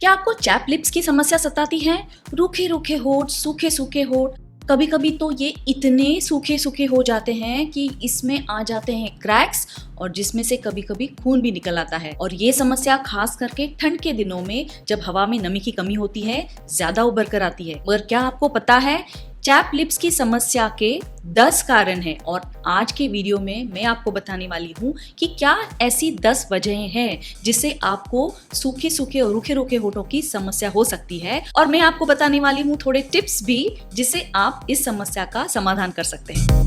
क्या आपको chap lips की समस्या सताती है? रूखे रूखे होठ, सूखे सूखे होठ, कभी कभी तो ये इतने सूखे सूखे हो जाते हैं कि इसमें आ जाते हैं क्रैक्स और जिसमें से कभी कभी खून भी निकल आता है। और ये समस्या खास करके ठंड के दिनों में जब हवा में नमी की कमी होती है ज्यादा उभर कर आती है। मगर क्या आपको पता है चैप लिप्स की समस्या के 10 कारण हैं और आज के वीडियो में मैं आपको बताने वाली हूँ कि क्या ऐसी 10 वजहें हैं जिससे आपको सूखे सूखे और रूखे रूखे होठों की समस्या हो सकती है। और मैं आपको बताने वाली हूँ थोड़े टिप्स भी जिससे आप इस समस्या का समाधान कर सकते हैं।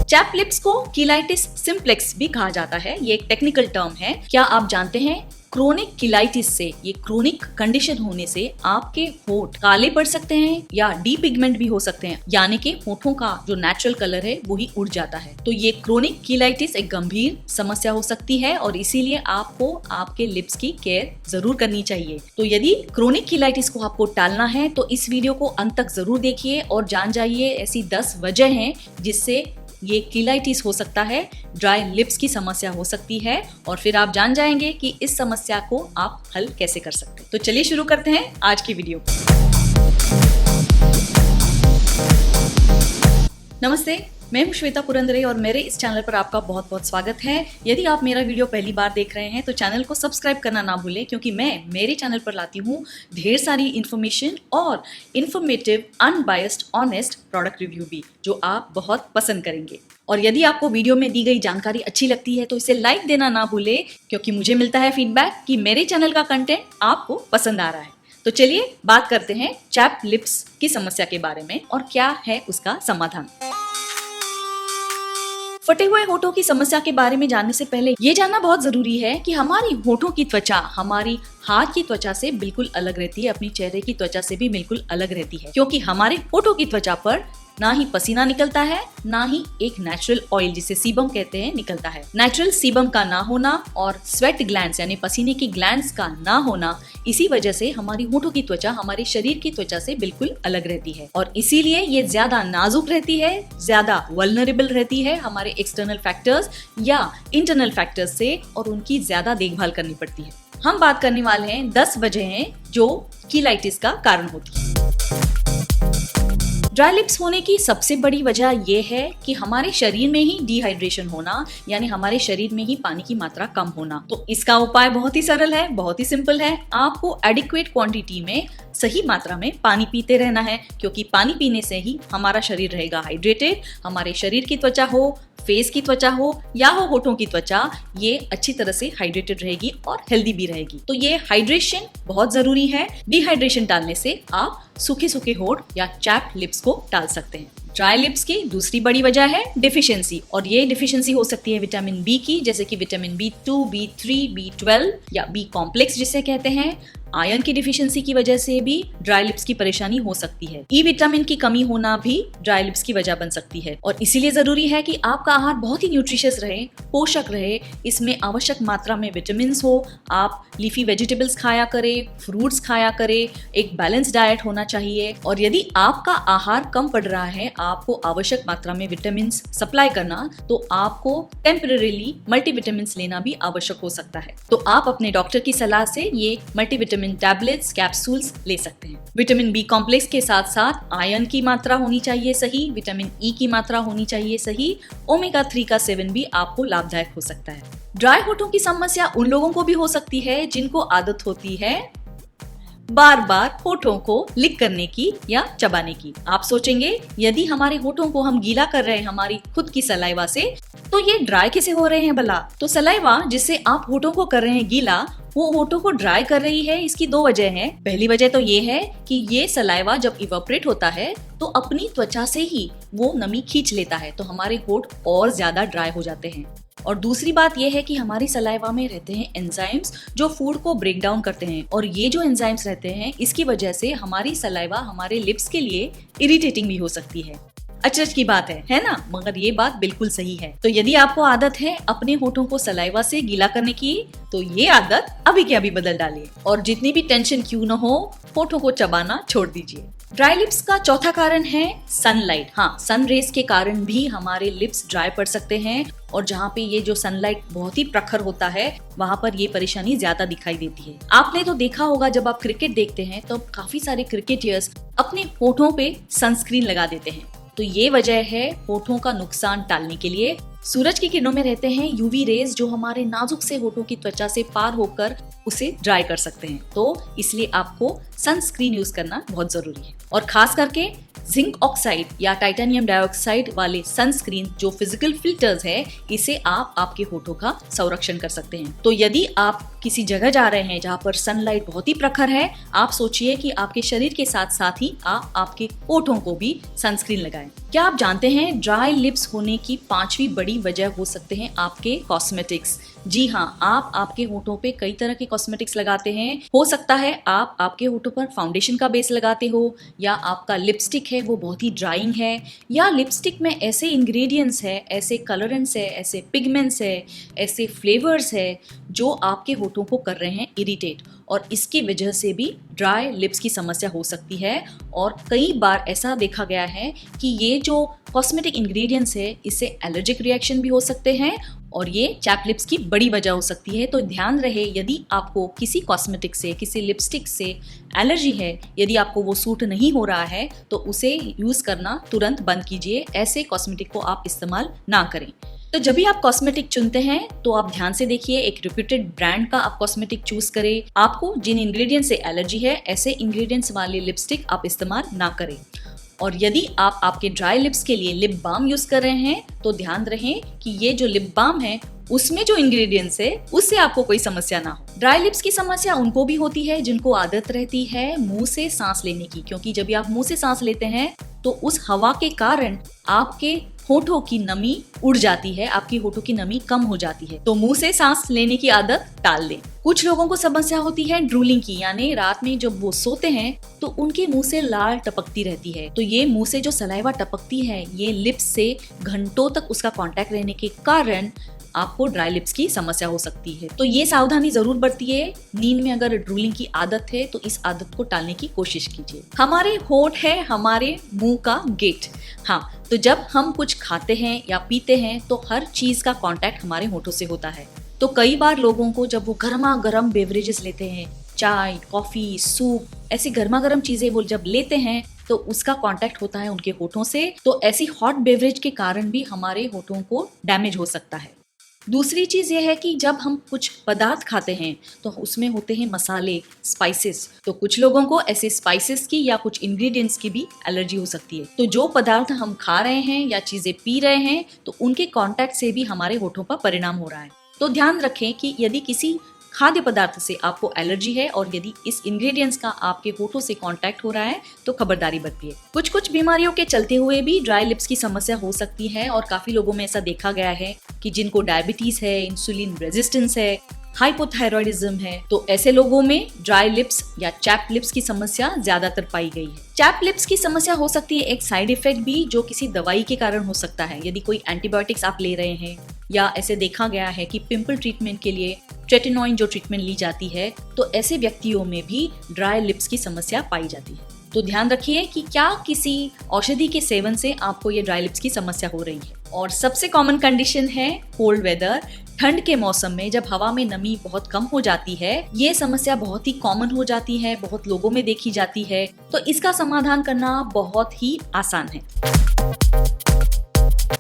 चैप लिप्स को किलाइटिस सिम्प्लेक्स भी कहा जाता है। ये एक टेक्निकल टर्म है। क्या आप जानते हैं क्रोनिक किलाइटिस से, ये क्रोनिक कंडीशन होने से आपके होठ काले पड़ सकते हैं या डीपिगमेंट भी हो सकते हैं, यानी कि होठों का जो नेचुरल कलर है वो ही उड़ जाता है। तो ये क्रोनिक किलाइटिस एक गंभीर समस्या हो सकती है और इसीलिए आपको आपके लिप्स की केयर जरूर करनी चाहिए। तो यदि क्रोनिक किलाइटिस को आपको टालना है तो इस वीडियो को अंत तक जरूर देखिए और जान जाइए ऐसी 10 वजह हैं जिससे ये किलाइटिस हो सकता है, ड्राई लिप्स की समस्या हो सकती है और फिर आप जान जाएंगे कि इस समस्या को आप हल कैसे कर सकते हैं। तो चलिए शुरू करते हैं आज की वीडियो। नमस्ते, मैं हूं श्वेता पुरंदरे और मेरे इस चैनल पर आपका बहुत बहुत स्वागत है। यदि आप मेरा वीडियो पहली बार देख रहे हैं तो चैनल को सब्सक्राइब करना ना भूलें, क्योंकि मैं मेरे चैनल पर लाती हूँ ढेर सारी इन्फॉर्मेशन और informative, unbiased, honest product review भी, जो आप बहुत पसंद करेंगे। और यदि आपको वीडियो में दी गई जानकारी अच्छी लगती है तो इसे लाइक देना ना भूलें, क्योंकि मुझे मिलता है फीडबैक कि मेरे चैनल का कंटेंट आपको पसंद आ रहा है। तो चलिए बात करते हैं चैप लिप्स की समस्या के बारे में और क्या है उसका समाधान। फटे हुए होठों की समस्या के बारे में जानने से पहले ये जानना बहुत जरूरी है कि हमारी होठों की त्वचा हमारी हाथ की त्वचा से बिल्कुल अलग रहती है, अपनी चेहरे की त्वचा से भी बिल्कुल अलग रहती है, क्योंकि हमारे होठों की त्वचा पर ना ही पसीना निकलता है ना ही एक नेचुरल ऑयल जिसे सीबम कहते हैं निकलता है। नेचुरल सीबम का ना होना और स्वेट ग्लैंड्स यानी पसीने की ग्लैंड्स का ना होना, इसी वजह से हमारी होठों की त्वचा हमारे शरीर की त्वचा से बिल्कुल अलग रहती है और इसीलिए ये ज्यादा नाजुक रहती है, ज्यादा वल्नरेबल रहती है हमारे एक्सटर्नल फैक्टर्स या इंटरनल फैक्टर्स से और उनकी ज्यादा देखभाल करनी पड़ती है। हम बात करने वाले हैं 10 वजहें जो किलाइटिस का कारण होती है। ड्राई लिप्स होने की सबसे बड़ी वजह यह है कि हमारे शरीर में ही डिहाइड्रेशन होना, यानी हमारे शरीर में ही पानी की मात्रा कम होना। तो इसका उपाय बहुत ही सरल है, बहुत ही सिंपल है। आपको एडिक्वेट क्वांटिटी में, सही मात्रा में पानी पीते रहना है, क्योंकि पानी पीने से ही हमारा शरीर रहेगा हाइड्रेटेड। हमारे शरीर की त्वचा हो, फेस की त्वचा हो या हो होठों की त्वचा, ये अच्छी तरह से हाइड्रेटेड रहेगी और हेल्दी भी रहेगी। तो ये हाइड्रेशन बहुत जरूरी है। डिहाइड्रेशन टालने से आप सूखे सूखे होठ या चैप लिप्स को टाल सकते हैं। ड्राई लिप्स की दूसरी बड़ी वजह है डिफिशियंसी, और ये डिफिशियंसी हो सकती है विटामिन बी की, जैसे कि विटामिन B2, B3, B12 या बी कॉम्प्लेक्स जिसे कहते हैं। आयरन की डिफिशियंसी की वजह से भी ड्राई लिप्स की परेशानी हो सकती है। ई विटामिन की कमी होना भी ड्राई लिप्स की वजह बन सकती है और इसीलिए जरूरी है कि आपका आहार बहुत ही न्यूट्रिशियस रहे, पोषक रहे, इसमें आवश्यक मात्रा में विटामिन हो। आप लीफी वेजिटेबल्स खाया करें, फ्रूट्स खाया करें, एक बैलेंस डाइट होना चाहिए। और यदि आपका आहार कम पड़ रहा है, आपको आवश्यक मात्रा में विटामिन सप्लाई करना, तो आपको टेम्परेरीली मल्टीविटामिन्स लेना भी आवश्यक हो सकता है। तो आप अपने डॉक्टर की सलाह से ये मल्टीविटामिन टैबलेट्स, कैप्सूल्स ले सकते हैं। विटामिन बी कॉम्प्लेक्स के साथ साथ आयरन की मात्रा होनी चाहिए सही, विटामिन ई की मात्रा होनी चाहिए सही, ओमेगा 3 का सेवन भी आपको लाभदायक हो सकता है। ड्राई होठों की समस्या उन लोगों को भी हो सकती है जिनको आदत होती है बार बार होठों को लिक करने की या चबाने की। आप सोचेंगे यदि हमारे होठों को हम गीला कर रहे हैं हमारी खुद की सलाइवा से, तो ये ड्राई कैसे हो रहे हैं भला? तो सलाइवा जिससे आप होठों को कर रहे हैं गीला, वो होठों को ड्राई कर रही है। इसकी 2 वजह हैं। पहली वजह तो ये है कि ये सलाइवा जब इवेपोरेट होता है तो अपनी त्वचा से ही वो नमी खींच लेता है, तो हमारे होठ और ज्यादा ड्राई हो जाते हैं। और दूसरी बात यह है कि हमारी सलाइवा में रहते हैं एंजाइम्स जो फूड को ब्रेक डाउन करते हैं, और ये जो एंजाइम्स रहते हैं इसकी वजह से हमारी सलाइवा हमारे लिप्स के लिए इरिटेटिंग भी हो सकती है। अचरज की बात है ना? मगर ये बात बिल्कुल सही है। तो यदि आपको आदत है अपने होठों को सलाइवा से गीला करने की, तो ये आदत अभी के अभी बदल डालिए और जितनी भी टेंशन क्यों न हो, होठों को चबाना छोड़ दीजिए। ड्राई लिप्स का चौथा कारण है सनलाइट। हाँ, सन रेज के कारण भी हमारे लिप्स ड्राई पड़ सकते हैं और जहाँ पे ये जो सनलाइट बहुत ही प्रखर होता है वहाँ पर ये परेशानी ज्यादा दिखाई देती है। आपने तो देखा होगा जब आप क्रिकेट देखते हैं तो काफी सारे क्रिकेटर्स अपने होठों पे सनस्क्रीन लगा देते हैं। तो ये वजह है होठों का नुकसान टालने के लिए। सूरज की किरणों में रहते हैं यूवी रेज जो हमारे नाजुक से होठों की त्वचा से पार होकर उसे ड्राई कर सकते हैं। तो इसलिए आपको सनस्क्रीन यूज करना बहुत जरूरी है और खास करके जिंक ऑक्साइड या टाइटेनियम डाइऑक्साइड वाले सनस्क्रीन जो फिजिकल फिल्टर्स है, इसे आप आपके होठों का संरक्षण कर सकते हैं। तो यदि आप किसी जगह जा रहे हैं जहाँ पर सनलाइट बहुत ही प्रखर है, आप सोचिए कि आपके शरीर के साथ साथ ही आप आपके होठों को भी सनस्क्रीन लगाएं। क्या आप जानते हैं ड्राई लिप्स होने की 5वीं बड़ी वजह हो सकते हैं आपके कॉस्मेटिक्स। जी हाँ, आप आपके होठों पे कई तरह के कॉस्मेटिक्स लगाते हैं। हो सकता है आप आपके होठों पर फाउंडेशन का बेस लगाते हो, या आपका लिपस्टिक है वो बहुत ही ड्राइंग है, या लिपस्टिक में ऐसे इंग्रेडिएंट्स है, ऐसे कलरेंट्स है, ऐसे पिगमेंट्स है, ऐसे फ्लेवर्स है जो आपके होठों को कर रहे हैं इरिटेट, और इसकी वजह से भी ड्राई लिप्स की समस्या हो सकती है। और कई बार ऐसा देखा गया है कि ये जो कॉस्मेटिक इंग्रेडिएंट्स है इससे एलर्जिक रिएक्शन भी हो सकते हैं और ये चैप लिप्स की बड़ी वजह हो सकती है। तो ध्यान रहे, यदि आपको किसी कॉस्मेटिक से, किसी लिपस्टिक से एलर्जी है, यदि आपको वो सूट नहीं हो रहा है तो उसे यूज करना तुरंत बंद कीजिए। ऐसे कॉस्मेटिक को आप इस्तेमाल ना करें। तो जब भी आप कॉस्मेटिक चुनते हैं तो आप ध्यान से देखिए, एक रिप्यूटेड ब्रांड का आप कॉस्मेटिक चूज करें। आपको जिन इंग्रेडिएंट्स से एलर्जी है ऐसे इंग्रेडिएंट्स वाले लिपस्टिक आप इस्तेमाल ना करें। और यदि आप आपके ड्राई लिप्स के लिए लिप बाम यूज कर रहे हैं तो ध्यान रहे कि ये जो लिप बाम है उसमें जो इंग्रेडिएंट्स है उससे आपको कोई समस्या ना हो। ड्राई लिप्स की समस्या उनको भी होती है जिनको आदत रहती है मुंह से सांस लेने की, क्योंकि जब आप मुंह से सांस लेते हैं तो उस हवा के कारण आपके होठों की नमी उड़ जाती है, आपकी होठों की नमी कम हो जाती है। तो मुंह से सांस लेने की आदत टाल दें। कुछ लोगों को समस्या होती है ड्रूलिंग की, यानी रात में जब वो सोते हैं तो उनके मुंह से लाल टपकती रहती है। तो ये मुंह से जो सलाइवा टपकती है ये लिप्स से घंटों तक उसका कांटेक्ट रहने के कारण आपको ड्राई लिप्स की समस्या हो सकती है। तो ये सावधानी जरूर बरतिए। नींद में अगर ड्रूलिंग की आदत है तो इस आदत को टालने की कोशिश कीजिए। हमारे होठ है हमारे मुंह का गेट। हाँ, तो जब हम कुछ खाते हैं या पीते हैं तो हर चीज का कांटेक्ट हमारे होठों से होता है। तो कई बार लोगों को जब वो गर्मा गर्म बेवरेजेस लेते हैं, चाय, कॉफी, सूप, ऐसी गर्मा गर्म चीजें वो जब लेते हैं तो उसका कांटेक्ट होता है उनके होठों से। तो ऐसी हॉट बेवरेज के कारण भी हमारे होठों को डैमेज हो सकता है। दूसरी चीज ये है कि जब हम कुछ पदार्थ खाते हैं तो उसमें होते हैं मसाले, स्पाइसेस। तो कुछ लोगों को ऐसे स्पाइसेस की या कुछ इंग्रेडिएंट्स की भी एलर्जी हो सकती है। तो जो पदार्थ हम खा रहे हैं या चीजें पी रहे हैं तो उनके कांटेक्ट से भी हमारे होठों पर परिणाम हो रहा है। तो ध्यान रखें कि यदि किसी खाद्य पदार्थ से आपको एलर्जी है और यदि इस इंग्रेडिएंट्स का आपके होठों से कांटेक्ट हो रहा है तो खबरदारी बरतिए। कुछ बीमारियों के चलते हुए भी ड्राई लिप्स की समस्या हो सकती है और काफी लोगों में ऐसा देखा गया है कि जिनको डायबिटीज है, इंसुलिन रेजिस्टेंस है, हाइपोथायरॉयडिज्म है, तो ऐसे लोगों में ड्राई लिप्स या चैप लिप्स की समस्या ज्यादातर पाई गई है। चैप लिप्स की समस्या हो सकती है एक साइड इफेक्ट भी जो किसी दवाई के कारण हो सकता है। यदि कोई एंटीबायोटिक्स आप ले रहे हैं या ऐसे देखा गया है कि पिंपल ट्रीटमेंट के लिए ट्रेटिनोइन जो ट्रीटमेंट ली जाती है तो ऐसे व्यक्तियों में भी ड्राई लिप्स की समस्या पाई जाती है। तो ध्यान रखिए कि क्या किसी औषधि के सेवन से आपको ये ड्राई लिप्स की समस्या हो रही है। और सबसे कॉमन कंडीशन है कोल्ड वेदर। ठंड के मौसम में जब हवा में नमी बहुत कम हो जाती है ये समस्या बहुत ही कॉमन हो जाती है, बहुत लोगों में देखी जाती है। तो इसका समाधान करना बहुत ही आसान है।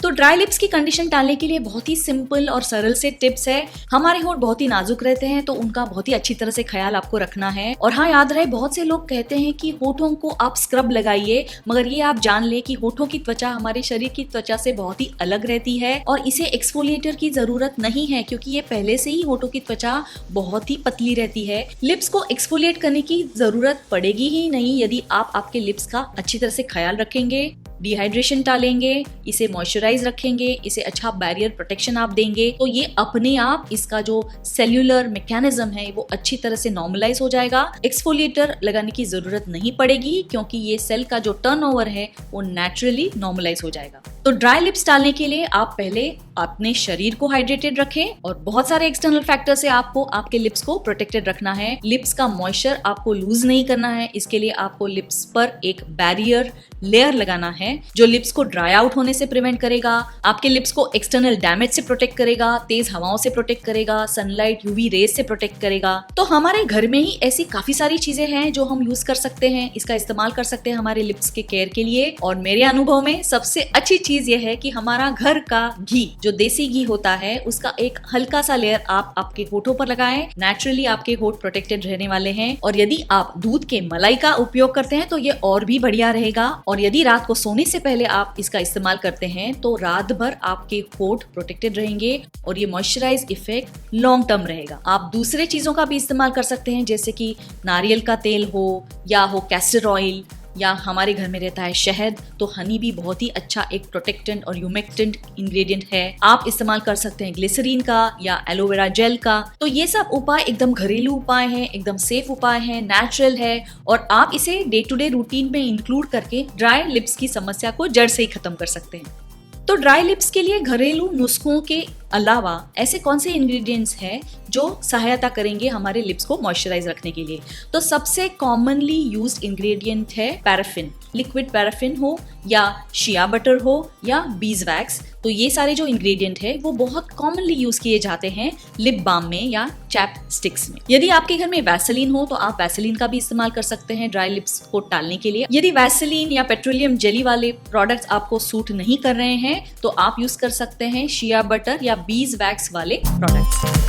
तो ड्राई लिप्स की कंडीशन टालने के लिए बहुत ही सिंपल और सरल से टिप्स है। हमारे होंठ बहुत ही नाजुक रहते हैं तो उनका बहुत ही अच्छी तरह से ख्याल आपको रखना है। और हाँ, याद रहे, बहुत से लोग कहते हैं कि होठों को आप स्क्रब लगाइए, मगर ये आप जान ले कि होठों की त्वचा हमारे शरीर की त्वचा से बहुत ही अलग रहती है और इसे एक्सफोलिएटर की जरूरत नहीं है क्योंकि ये पहले से ही होठों की त्वचा बहुत ही पतली रहती है। लिप्स को एक्सफोलिएट करने की जरूरत पड़ेगी ही नहीं यदि आप आपके लिप्स का अच्छी तरह से ख्याल रखेंगे, डिहाइड्रेशन टालेंगे, इसे मॉइस्चराइज रखेंगे, इसे अच्छा बैरियर प्रोटेक्शन आप देंगे तो ये अपने आप इसका जो सेल्यूलर मैकेनिज्म है वो अच्छी तरह से नॉर्मलाइज हो जाएगा। एक्सफोलिएटर लगाने की जरूरत नहीं पड़ेगी क्योंकि ये सेल का जो टर्नओवर है वो नेचुरली नॉर्मलाइज हो जाएगा। तो ड्राई लिप्स डालने के लिए आप पहले अपने शरीर को हाइड्रेटेड रखें और बहुत सारे एक्सटर्नल फैक्टर से आपको आपके लिप्स को प्रोटेक्टेड रखना है। लिप्स का मॉइस्चर आपको लूज नहीं करना है, इसके लिए आपको लिप्स पर एक बैरियर लेयर लगाना है जो लिप्स को ड्राई आउट होने से प्रिवेंट करेगा, आपके लिप्स को एक्सटर्नल डैमेज से प्रोटेक्ट करेगा, तेज हवाओं से प्रोटेक्ट करेगा, सनलाइट यूवी रेज से प्रोटेक्ट करेगा। तो हमारे घर में ही ऐसी काफी सारी चीजें हैं जो हम यूज कर सकते हैं, इसका इस्तेमाल कर सकते हैं हमारे लिप्स के केयर के लिए। और मेरे अनुभव में सबसे अच्छी चीज यह है कि हमारा घर का घी, जो देसी घी होता है, उसका एक हल्का सा लेयर आप आपके होठों पर लगाएं। नेचुरली आपके होठ प्रोटेक्टेड रहने वाले हैं। और यदि आप दूध के मलाई का उपयोग करते हैं तो ये और भी बढ़िया रहेगा। और यदि रात को सोने से पहले आप इसका इस्तेमाल करते हैं तो रात भर आपके होठ प्रोटेक्टेड रहेंगे और ये मॉइस्चराइज इफेक्ट लॉन्ग टर्म रहेगा। आप दूसरे चीजों का भी इस्तेमाल कर सकते हैं, जैसे कि नारियल का तेल हो या हो कैस्टर ऑयल, या हमारे घर में रहता है शहद, तो हनी भी बहुत ही अच्छा एक प्रोटेक्टेंट और ह्यूमेक्टेंट इंग्रेडिएंट है। आप इस्तेमाल कर सकते हैं ग्लिसरीन का या एलोवेरा जेल का। तो ये सब उपाय एकदम घरेलू उपाय हैं, एकदम सेफ उपाय हैं, नेचुरल है और आप इसे डे टू डे रूटीन में इंक्लूड करके ड्राई लिप्स की समस्या को जड़ से ही खत्म कर सकते हैं। तो ड्राई लिप्स के लिए घरेलू नुस्खों के अलावा ऐसे कौन से इंग्रेडिएंट्स हैं जो सहायता करेंगे हमारे लिप्स को मॉइस्चराइज रखने के लिए? तो सबसे कॉमनली यूज्ड इंग्रेडिएंट है पैराफिन। लिक्विड पैराफिन हो या शिया बटर हो या बीज वैक्स, तो ये सारे जो इंग्रेडिएंट है वो बहुत कॉमनली यूज किए जाते हैं लिप बाम में या चैप स्टिक्स में। यदि आपके घर में वैसलीन हो तो आप वैसलीन का भी इस्तेमाल कर सकते हैं ड्राई लिप्स को टालने के लिए। यदि वैसलीन या पेट्रोलियम जेली वाले प्रोडक्ट्स आपको सूट नहीं कर रहे हैं तो आप यूज कर सकते हैं शिया बटर या बीज वैक्स वाले प्रोडक्ट्स।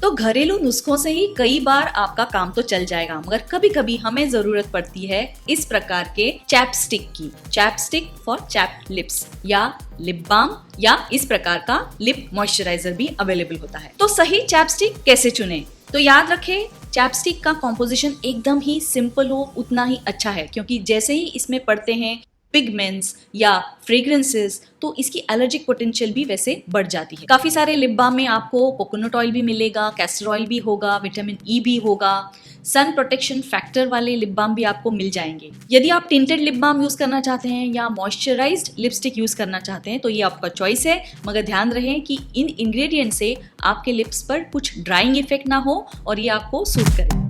तो घरेलू नुस्खों से ही कई बार आपका काम तो चल जाएगा, मगर कभी कभी हमें जरूरत पड़ती है इस प्रकार के चैपस्टिक की। चैपस्टिक फॉर चैप्ड लिप्स या लिप बाम या इस प्रकार का लिप मॉइस्चराइजर भी अवेलेबल होता है। तो सही चैपस्टिक कैसे चुने? तो याद रखें, चैपस्टिक का कॉम्पोजिशन एकदम ही सिंपल हो उतना ही अच्छा है, क्योंकि जैसे ही इसमें पड़ते हैं पिगमेंट्स या फ्रेग्रेंसेस तो इसकी एलर्जिक पोटेंशियल भी वैसे बढ़ जाती है। काफी सारे लिप बाम में आपको कोकोनट ऑयल भी मिलेगा, कैस्टर ऑयल भी होगा, विटामिन ई भी होगा, सन प्रोटेक्शन फैक्टर वाले लिप बाम भी आपको मिल जाएंगे। यदि आप टिंटेड लिप बाम यूज करना चाहते हैं या मॉइस्चराइज्ड लिपस्टिक यूज करना चाहते हैं तो ये आपका चॉइस है, मगर ध्यान रहे कि इन इंग्रेडिएंट से आपके लिप्स पर कुछ ड्राइंग इफेक्ट ना हो और ये आपको सूट करे।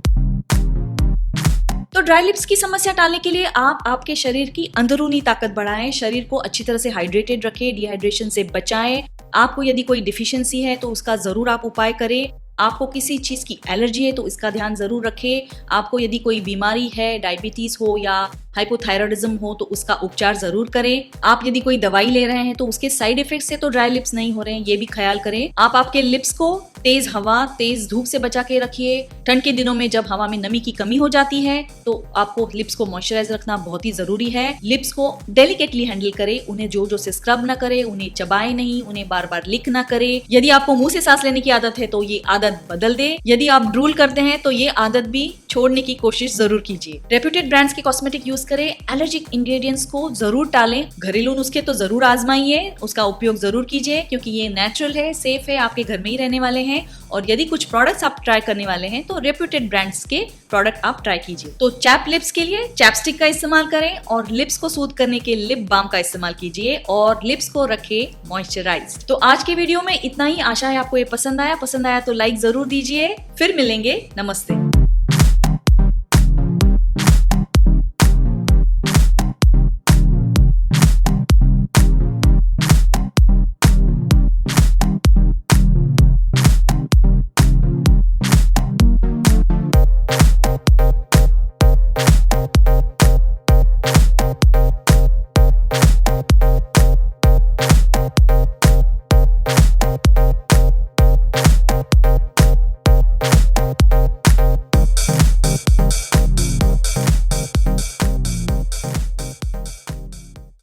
तो ड्राई लिप्स की समस्या टालने के लिए आप आपके शरीर की अंदरूनी ताकत बढ़ाएं, शरीर को अच्छी तरह से हाइड्रेटेड रखें, डिहाइड्रेशन से बचाएं। आपको यदि कोई डिफिशियंसी है तो उसका जरूर आप उपाय करें। आपको किसी चीज की एलर्जी है तो इसका ध्यान जरूर रखें। आपको यदि कोई बीमारी है, डायबिटीज हो या हाइपोथायराइडिज्म हो तो उसका उपचार जरूर करें। आप यदि कोई दवाई ले रहे हैं तो उसके साइड इफेक्ट से तो ड्राई लिप्स नहीं हो रहे हैं, ये भी ख्याल करें। आप आपके लिप्स को तेज हवा, तेज धूप से बचा के रखिए। ठंड के दिनों में जब हवा में नमी की कमी हो जाती है तो आपको लिप्स को मॉइस्चराइज रखना बहुत ही जरूरी है। लिप्स को डेलिकेटली हैंडल करें, उन्हें जोर जोर से स्क्रब ना करें, उन्हें चबाए नहीं, उन्हें बार बार लिक ना करें। यदि आपको मुंह से सांस लेने की आदत है तो ये आदत बदल दे। यदि आप ड्रूल करते हैं तो ये आदत भी छोड़ने की कोशिश जरूर कीजिए। रेप्यूटेड ब्रांड्स के कॉस्मेटिक यूज करें, एलर्जिक इंग्रेडिएंट्स को जरूर टालें, घरेलू नुस्खे तो जरूर आजमाइए, उसका उपयोग जरूर कीजिए क्योंकि ये नेचुरल है, सेफ है, आपके घर में ही रहने वाले हैं। और यदि कुछ प्रोडक्ट्स आप ट्राई करने वाले हैं तो रेप्यूटेड ब्रांड्स के प्रोडक्ट आप ट्राई कीजिए। तो चैप लिप्स के लिए चैपस्टिक का इस्तेमाल करें और लिप्स को सूद करने के लिप बाम का इस्तेमाल कीजिए और लिप्स को रखे मॉइस्चराइज्ड। तो आज के वीडियो में इतना ही, आशा है आपको ये पसंद आया तो लाइक जरूर दीजिए। फिर मिलेंगे, नमस्ते।